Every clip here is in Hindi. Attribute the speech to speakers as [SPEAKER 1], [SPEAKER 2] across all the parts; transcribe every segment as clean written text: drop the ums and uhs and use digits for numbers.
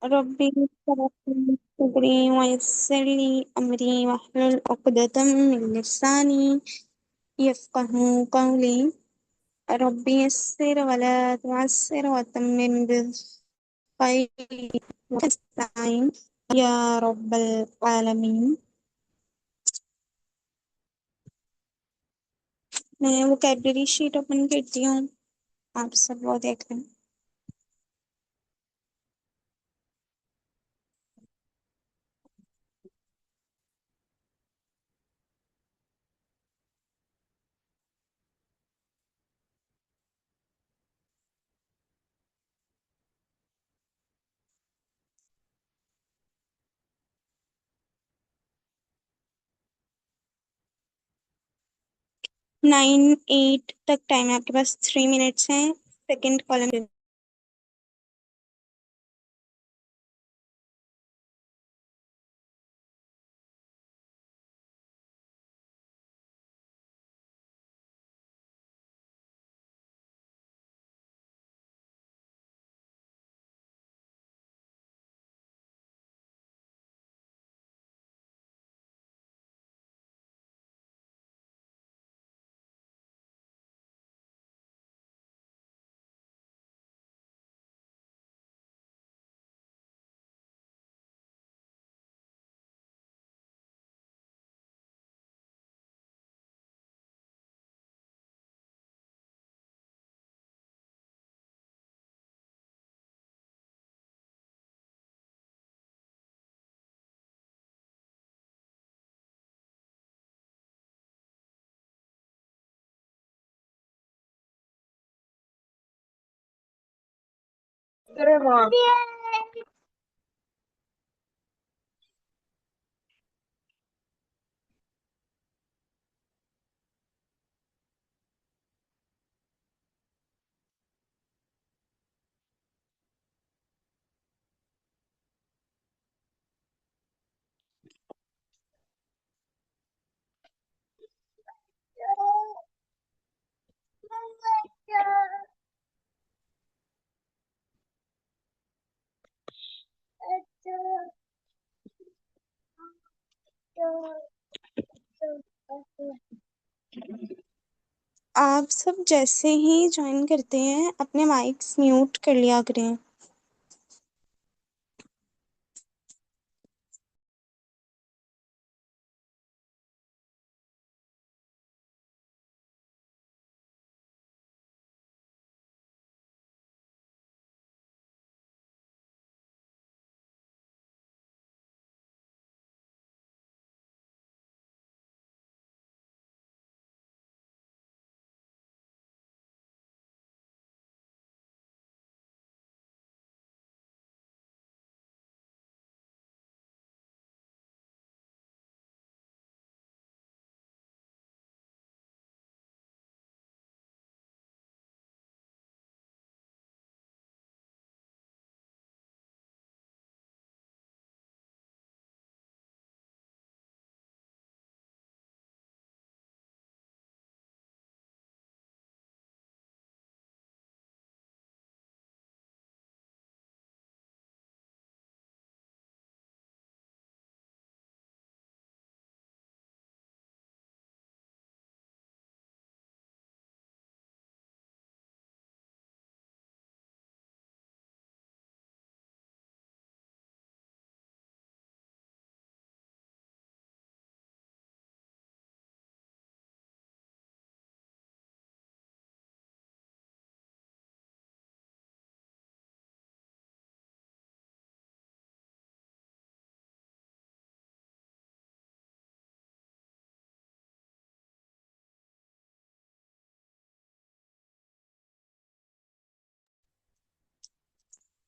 [SPEAKER 1] रब्बी सदरी वयस्सिर ली अमरी वहलुल उक़दतम मिन लिसानी यफ़क़हू क़ौली। रब्बी यस्सिर वला तुअस्सिर वतम्मिम बिल-खैर वस्तईन या रब्बल आलमीन। मैं वोकैबलरी शीट ओपन करती हूँ, आप सब वो देख लें। 9-8 तक टाइम है आपके पास, 3 मिनट्स हैं। Second column.
[SPEAKER 2] अरे वाह।
[SPEAKER 1] आप सब जैसे ही ज्वाइन करते हैं अपने माइक्स म्यूट कर लिया करें।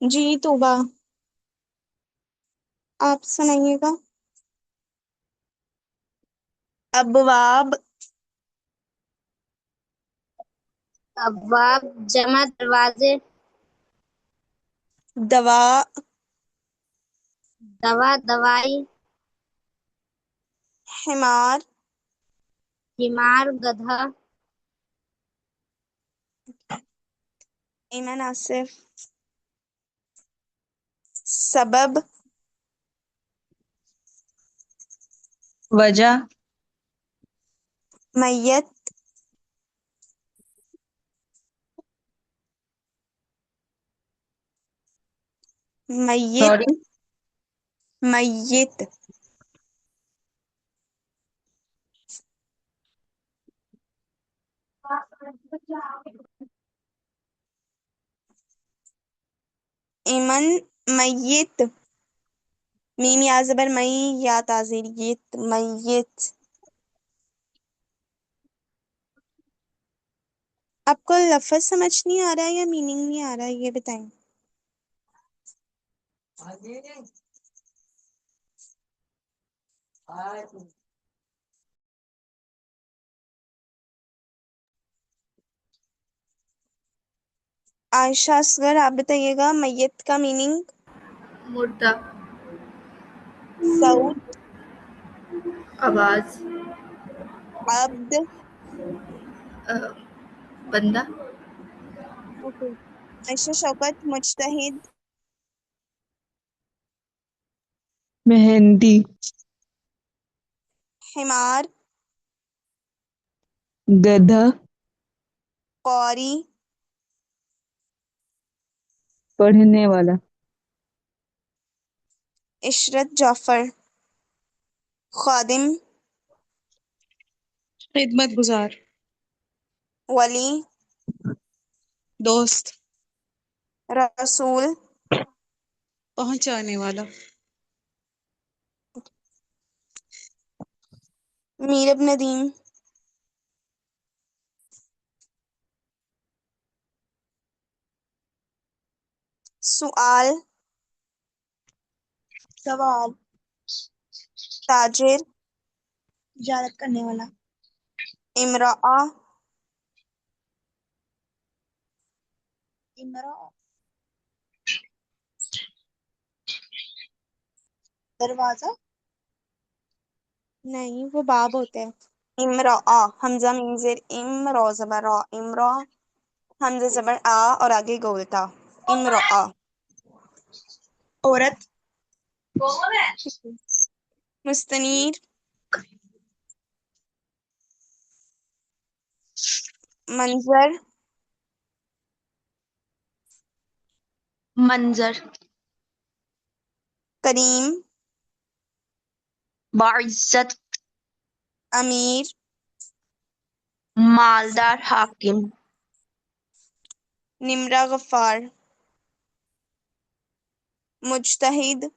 [SPEAKER 1] जी तोबा, आप सुनाइएगा। अबवाब।
[SPEAKER 2] अब्वाब जमा दरवाजे।
[SPEAKER 1] दवा।
[SPEAKER 2] दवा दवाई।
[SPEAKER 1] हिमार।
[SPEAKER 2] हिमार गधा।
[SPEAKER 1] ईमान आसिफ। सबब,
[SPEAKER 3] वजह,
[SPEAKER 1] मैयत, मैयत,
[SPEAKER 3] सॉरी,
[SPEAKER 1] मैयत, इमन, मैयत, मीम या ज़बर मई या ताज़ीर यत, मैयत। आपको लफ्ज़ समझ नहीं आ रहा है या मीनिंग नहीं आ रहा है, ये बताएं। आयशा असगर, आप बताइएगा मैयत का मीनिंग।
[SPEAKER 2] मुर्दा,
[SPEAKER 1] सऊद,
[SPEAKER 2] आवाज,
[SPEAKER 1] अब्द।
[SPEAKER 2] अ, बंदा,
[SPEAKER 1] ओके। आयशा शौकत, मुजतहिद,
[SPEAKER 3] मेहंदी,
[SPEAKER 1] हिमार,
[SPEAKER 3] गधा,
[SPEAKER 1] कौरी,
[SPEAKER 3] पढ़ने वाला,
[SPEAKER 1] इशरत जाफर, खादिम,
[SPEAKER 3] खिदमत गुजार,
[SPEAKER 1] वली,
[SPEAKER 3] दोस्त,
[SPEAKER 1] रसूल,
[SPEAKER 3] पहुंचाने वाला,
[SPEAKER 1] मीर इब्न नदीम, सुआल, सवाल, ताजिर, तिजारत करने वाला, इमरा, इमरा, दरवाजा, नहीं वो बाब होते हैं। इमरा, हमजा मीम जेर इम, रो ज़बर रा, इमरा, हमजा ज़बर आ और आगे गोलता, इमरा, औरत, मुस्तनीर, मंजर,
[SPEAKER 3] मंजर,
[SPEAKER 1] करीम,
[SPEAKER 3] बाइज्जत,
[SPEAKER 1] अमीर,
[SPEAKER 3] मालदार हाकिम,
[SPEAKER 1] निमरा, गफ्फार, मुजतहिद,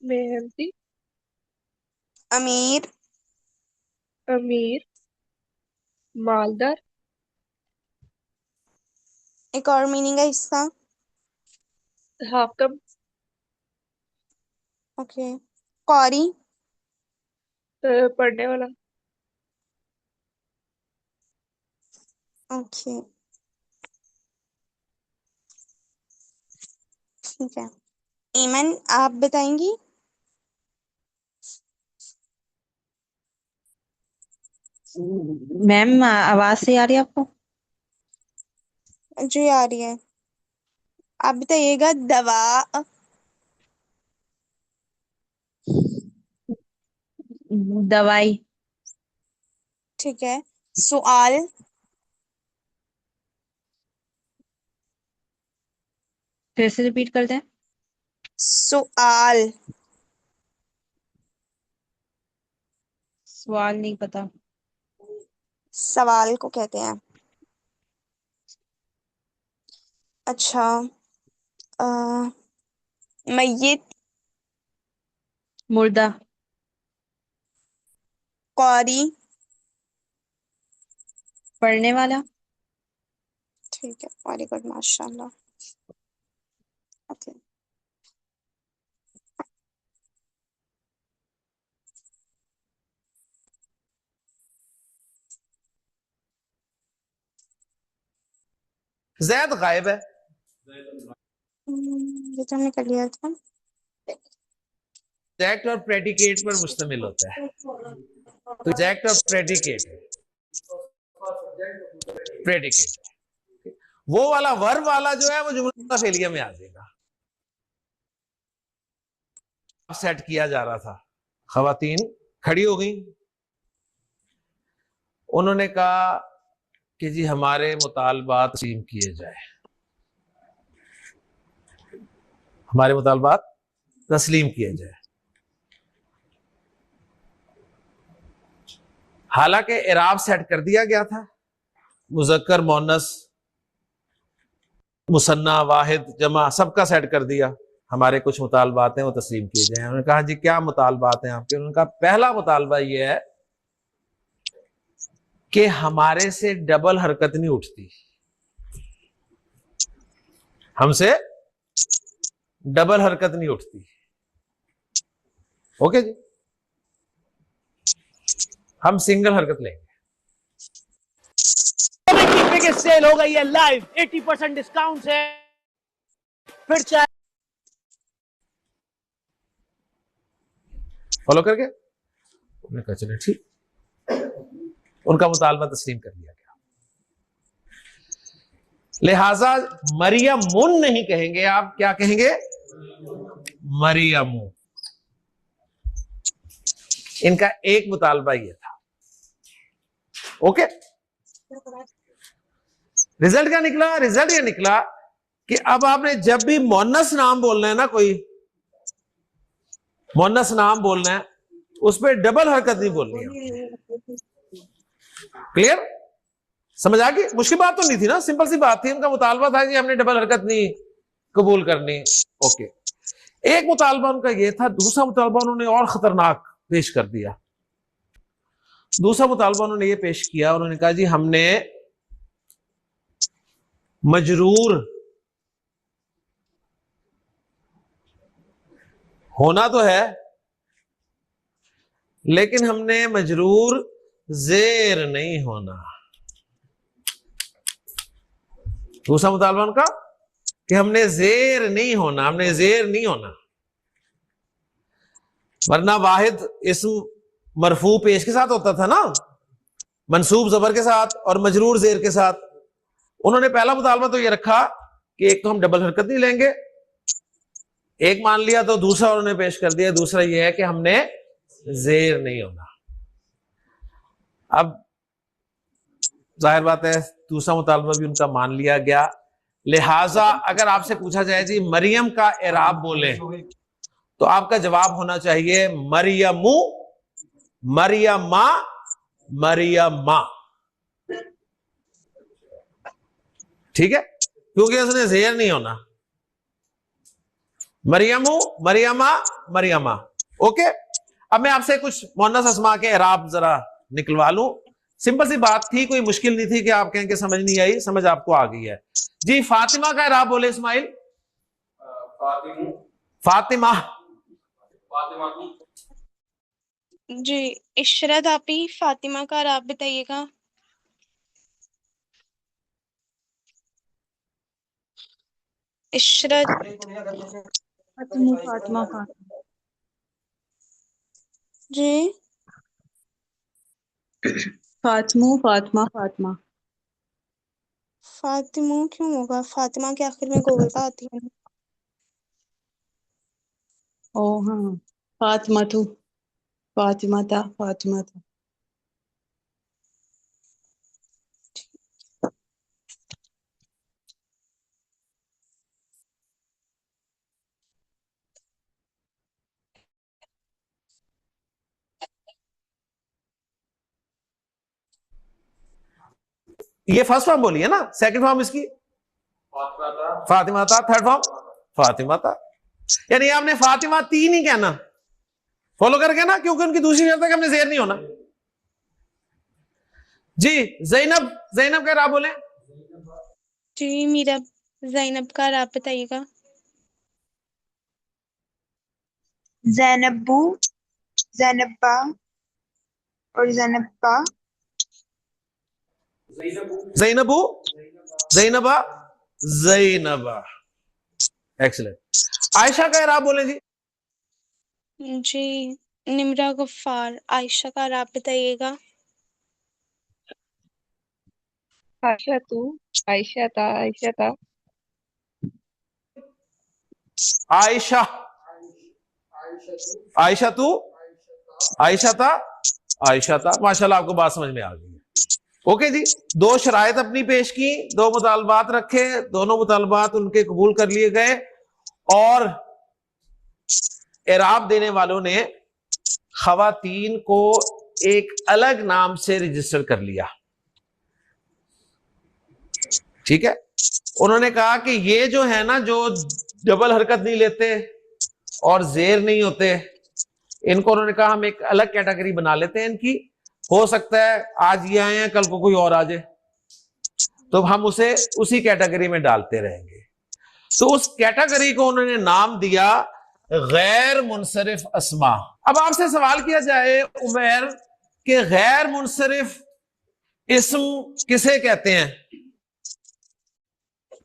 [SPEAKER 3] मेहंदी,
[SPEAKER 1] अमीर,
[SPEAKER 3] अमीर, मालदार,
[SPEAKER 1] एक और मीनिंग है इसका।
[SPEAKER 3] हाकिम,
[SPEAKER 1] ओके। कौरी,
[SPEAKER 3] पढ़ने वाला,
[SPEAKER 1] ओके, ठीक है। ईमन, आप बताएंगी।
[SPEAKER 3] मैम आवाज से आ रही है आपको?
[SPEAKER 1] जी आ रही है। आप बताइएगा दवा,
[SPEAKER 3] दवाई,
[SPEAKER 1] ठीक है। सुआल,
[SPEAKER 3] फिर से रिपीट कर दें।
[SPEAKER 1] सुआल,
[SPEAKER 3] सवाल नहीं पता।
[SPEAKER 1] सवाल को कहते हैं। अच्छा, आ, मय्यत,
[SPEAKER 3] मुर्दा,
[SPEAKER 1] कौरी,
[SPEAKER 3] पढ़ने वाला,
[SPEAKER 1] ठीक है, वेरी गुड, माशाल्लाह। ओके।
[SPEAKER 4] जैद गायब है।
[SPEAKER 1] ये तो हमने कर लिया था।
[SPEAKER 4] एग्जैक्ट और प्रेडिकेट पर मुश्तमिल होता है। तो एग्जैक्ट और प्रेडिकेट, प्रेडिकेट वो वाला वर्ब वाला जो है वो जुमला फेलियर में आ जाएगा। सेट किया जा रहा था, खवातीन खड़ी हो गई, उन्होंने कहा कि जी हमारे मुतालबात तस्लीम किए जाए, हमारे मुतालबात तस्लीम किए जाए। हालांकि इराब सेट कर दिया गया था, मुज़क्कर मुअन्नस मुसन्ना वाहिद जमा सबका सेट कर दिया, हमारे कुछ मुतालबात हैं वो तस्लीम किए जाए। उन्होंने कहा जी क्या मुतालबात हैं आपके? उन्होंने कहा पहला मुतालबा ये है कि हमारे से डबल हरकत नहीं उठती, हमसे डबल हरकत नहीं उठती। ओके जी, हम सिंगल हरकत लेंगे।
[SPEAKER 5] सेल हो गई है लाइव, 80% डिस्काउंट है, फिर चाहे
[SPEAKER 4] फॉलो करके उन्होंने कहा चले ठीक, उनका मुतालबा तस्लीम कर लिया गया। लिहाजा मरियमुन नहीं कहेंगे आप, क्या कहेंगे? मरियमु। इनका एक मुतालबा ये था। ओके, रिजल्ट क्या निकला? रिजल्ट ये निकला कि अब आपने जब भी मुअन्नस नाम बोलना है ना, कोई मुअन्नस नाम बोलना है, उस पर डबल हरकत नहीं बोलनी है। क्लियर? समझ आ गई? मुश्किल बात तो नहीं थी ना, सिंपल सी बात थी। उनका मुतालबा था कि हमने डबल हरकत नहीं कबूल करनी। ओके, एक मुतालबा उनका यह था। दूसरा मुतालबा उन्होंने और खतरनाक पेश कर दिया। दूसरा मुतालबा उन्होंने ये पेश किया, उन्होंने कहा जी हमने मजरूर होना तो है, लेकिन हमने मजरूर जेर नहीं होना। दूसरा मुतालबा उनका कि हमने जेर नहीं होना, हमने जेर नहीं होना। वरना वाहिद इस्म मरफू पेश के साथ होता था ना, मंसूब जबर के साथ और मजरूर जेर के साथ। उन्होंने पहला मुतालबा तो ये रखा कि एक तो हम डबल हरकत नहीं लेंगे, एक मान लिया, तो दूसरा उन्होंने पेश कर दिया, दूसरा ये है कि हमने जेर नहीं होना। अब जाहिर बात है दूसरा मुतालबा भी उनका मान लिया गया। लिहाजा अगर आपसे पूछा जाए जी मरियम का एराब बोले, तो आपका जवाब होना चाहिए मरियमु, मरियमा, मरियमा। ठीक है, क्योंकि उसने जेर नहीं होना। मरियमु, मरियमा, मरियमा। ओके, अब मैं आपसे कुछ मुअन्नस अस्मा के एराब जरा निकलवा लूं। सिंपल सी बात थी, कोई मुश्किल नहीं थी कि आप कहें कि समझ नहीं आई, समझ आपको आ गई है जी। फातिमा का एराब बोले इस्माइल। फातिमा
[SPEAKER 1] जी इशरत, आप ही फातिमा का आप बताइएगा। इशरत।
[SPEAKER 3] फातिमा फातिमा
[SPEAKER 1] जी
[SPEAKER 3] फातिमा फातिमा फातिमा।
[SPEAKER 1] फातिमा क्यों होगा? फातिमा के आखिर में गोलता आती है।
[SPEAKER 3] ओ हाँ, फातिमा तू, फातिमा था, फातिमा था।
[SPEAKER 4] ये फर्स्ट फॉर्म बोली है ना, सेकंड फॉर्म इसकी फातिमा था, थर्ड फॉर्म फातिमा था। यानी आपने फातिमा ती नहीं कहना, फॉलो करके ना, क्योंकि उनकी दूसरी शर्त है कि हमने जेर नहीं होना। जी जैनब, जैनब का राब बोले।
[SPEAKER 1] जी मीरा, जैनब का आप बताइएगा।
[SPEAKER 6] ज़ैनबू, ज़ैनबा और ज़ैनबा।
[SPEAKER 4] जैनबू, जैनबा, जैनबा। एक्सीलेंट। आयशा का राब बोले जी।
[SPEAKER 1] जी निमरा गफ्फार। आयशा का आप बताइएगा।
[SPEAKER 7] आयशतु आयशता आयशता
[SPEAKER 4] आयशा, आयशा तू, आयशा था, आयशा था। माशाल्लाह आपको बात समझ में आ गई है। ओके जी, दो शराइत अपनी पेश की, दो मुतालबात रखे, दोनों मुतालबात उनके कबूल कर लिए गए और एराब देने वालों ने खवातीन को एक अलग नाम से रजिस्टर कर लिया। ठीक है, उन्होंने कहा कि ये जो है ना, जो डबल हरकत नहीं लेते और जेर नहीं होते, इनको उन्होंने कहा हम एक अलग कैटेगरी बना लेते हैं इनकी। हो सकता है आज ये आए हैं, कल को कोई और आ जाए, तो हम उसे उसी कैटेगरी में डालते रहेंगे। तो उस कैटेगरी को उन्होंने नाम दिया गैर मुनसरिफ अस्मा। अब आपसे सवाल किया जाए उमैर कि गैर मुनसरिफ इस्म किसे कहते हैं,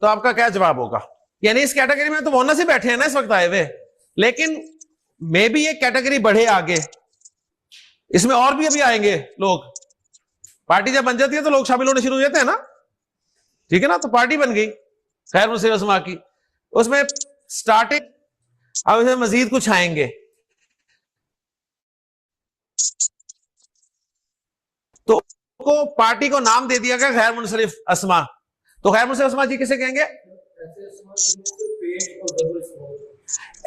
[SPEAKER 4] तो आपका क्या जवाब होगा? यानी इस कैटेगरी में तो बोनस ही बैठे हैं ना इस वक्त आए हुए, लेकिन मे भी ये कैटेगरी बढ़े आगे, इसमें और भी अभी आएंगे लोग। पार्टी जब बन जाती है तो लोग शामिल होने शुरू हो जाते हैं ना, ठीक है ना। तो पार्टी बन गई खैर मुनसरिफ अस्मा की, उसमें स्टार्टिंग, अब इसमें मजीद कुछ आएंगे। तो को पार्टी को नाम दे दिया गया गैर मुनसरिफ अस्मा। तो गैर मुनसरिफ अस्मा जी किसे कहेंगे?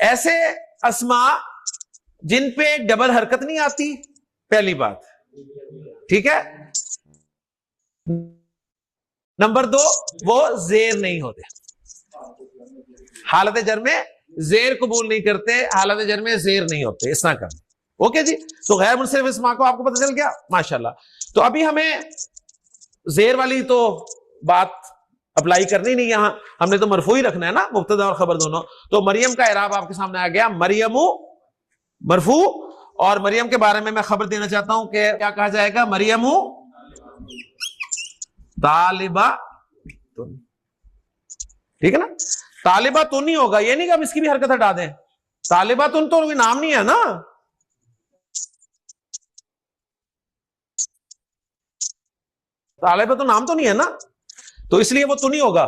[SPEAKER 4] ऐसे अस्मा जिन पे डबल हरकत नहीं आती, पहली बात, ठीक है। नंबर 2, वो जेर नहीं होते, हालत जर में जेर कबूल नहीं करते, हालत जर में जेर नहीं होते, इस तरह कर। ओके जी, तो गैर मुनसरिफ अस्मा को आपको पता चल गया, माशाल्लाह। तो अभी हमें जेर वाली तो बात अप्लाई करनी नहीं, यहां हमने तो मरफू ही रखना है ना, मुब्तदा और खबर दोनों। तो मरियम का इराब आपके सामने आ गया, मरियमु मरफू, और मरियम के बारे में मैं खबर देना चाहता हूं कि क्या कहा जाएगा, मरियमु तालिबा तुन, ठीक है ना। तालिबा तुन नहीं होगा, ये नहीं कि हम इसकी भी हरकत हटा दें। तालिबा तुन तो कोई नाम नहीं है ना, तालिबा तो नाम तो नहीं है ना, तो इसलिए वो तो नहीं होगा।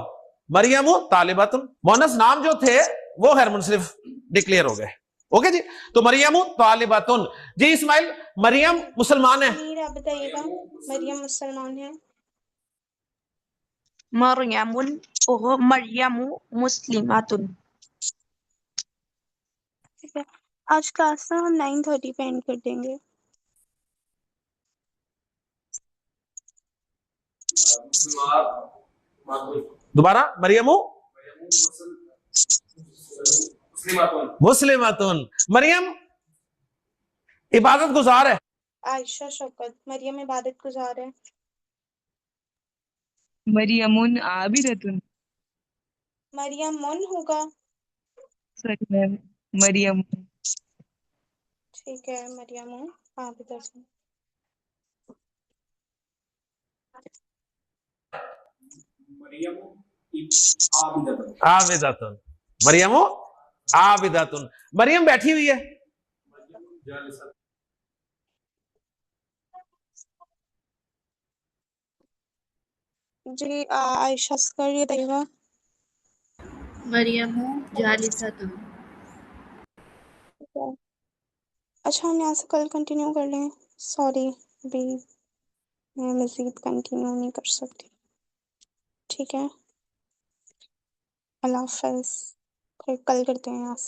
[SPEAKER 4] मरियम तालिबातुन, मोनस नाम जो थे वो गैर मुनसरिफ डिक्लेयर हो गए। ओके जी, तो मरियम तालिबातुन। जी इस्माइल, मरियम मुसलमान है?
[SPEAKER 1] आप बताइएगा, मरियम मुसलमान है?
[SPEAKER 7] मरियमुन ओह मरियमु मुस्लिमातुन।
[SPEAKER 1] ठीक है, आज क्लास ना हम 9:30 पे एंड कर देंगे।
[SPEAKER 4] दोबारा, मरियम मुस्लिमातुन। मरियम इबादत गुजार है।
[SPEAKER 1] आयशा शौकत, मरियम इबादत गुजार है।
[SPEAKER 7] मरियमुन आबिदतुन।
[SPEAKER 1] मरियम मुन होगा।
[SPEAKER 7] Sorry ma'am, Mariam.
[SPEAKER 1] ठीक है, मरियम मुन आबिदतुन।
[SPEAKER 4] आबिदतुन, मरियम आबिदतुन। मरियम बैठी हुई है,
[SPEAKER 1] जी आयशा कर ये देगा।
[SPEAKER 2] मरियमु जालिसातुन।
[SPEAKER 1] अच्छा, हम यहाँ से कल कंटिन्यू कर लें। सॉरी, अभी मैं मजीद कंटिन्यू नहीं कर सकती। ठीक है, अल्लाह हाफ़िज़, फिर कल करते हैं यहाँ से।